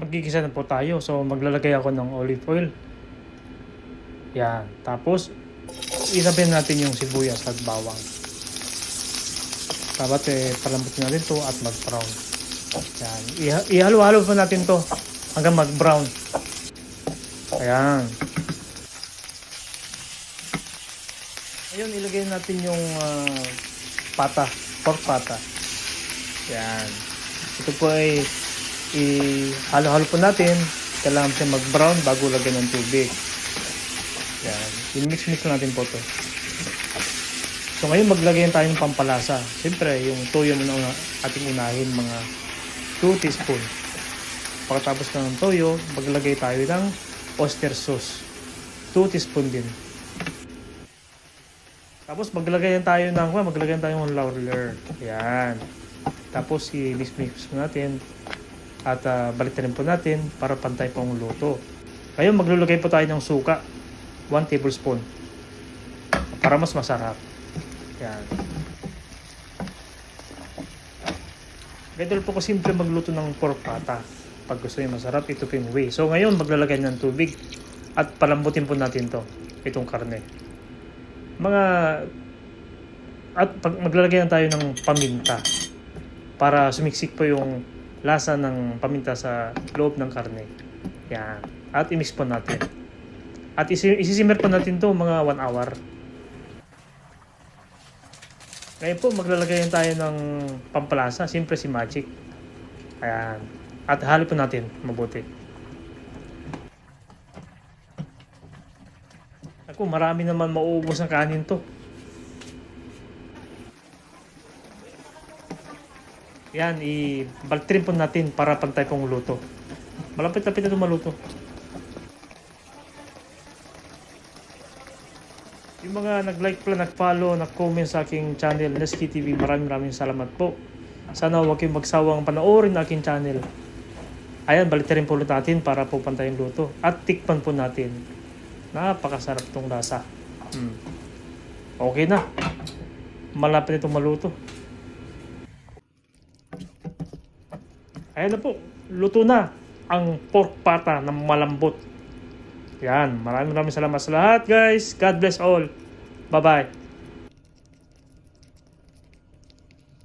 magigisa na po tayo. So maglalagay ako ng olive oil. Yan. Tapos isabihin natin yung sibuyas at bawang. Dapat palambutin natin to at mag-brown. Yan. Ihalo-halo po natin to hanggang mag-brown. Ayan. Ngayon ilagay natin yung pork pata. Yan. Ito po ay ihalo-halo po natin. Kailangan siya mag-brown bago lagyan ng tubig. Yan. I-mix-mix natin po to. So ngayon maglagay tayo ng pampalasa. Siyempre yung toyo muna ating unahin, mga 2 teaspoon. Pagkatapos ng toyo, maglagay tayo ng oyster sauce. 2 teaspoon din. Tapos maglagay tayo ng laurel. Yan. Tapos i-mix natin at balik na rin po natin para pantay po ang luto. Ngayon maglulagay po tayo ng suka. 1 tablespoon. Para mas masarap. Yan. Ganito po ko simple magluto ng pork pata. Pag gusto niyo masarap, ito po yung way. So ngayon maglalagay ng tubig at palambutin po natin itong karne. Maglalagay na tayo ng paminta para sumiksik po yung lasa ng paminta sa loob ng karne. Yan. At i-mix po natin. At isisimmer po natin to mga 1 hour. Ngayon po maglalagay tayo ng pampalasa. Siyempre si Magic. Ayan. At halo po natin mabuti. Ako, marami naman mauubos ng kanin to. Yan, i-baltrin po natin para pantay pong luto. Malapit-lapit na ito maluto. Yung mga nag-like pala, nag-follow, nag-comment sa aking channel, Nesky TV, maraming salamat po. Sana huwag kayong magsawang panoorin na aking channel. Ayan, balita rin po ulit natin para po pantay yung luto. At tikpan po natin. Napakasarap itong lasa. Okay na. Malapit itong maluto. Ayan na po. Luto na ang pork pata na malambot. Yan. Maraming salamat sa lahat, guys. God bless all. Bye-bye.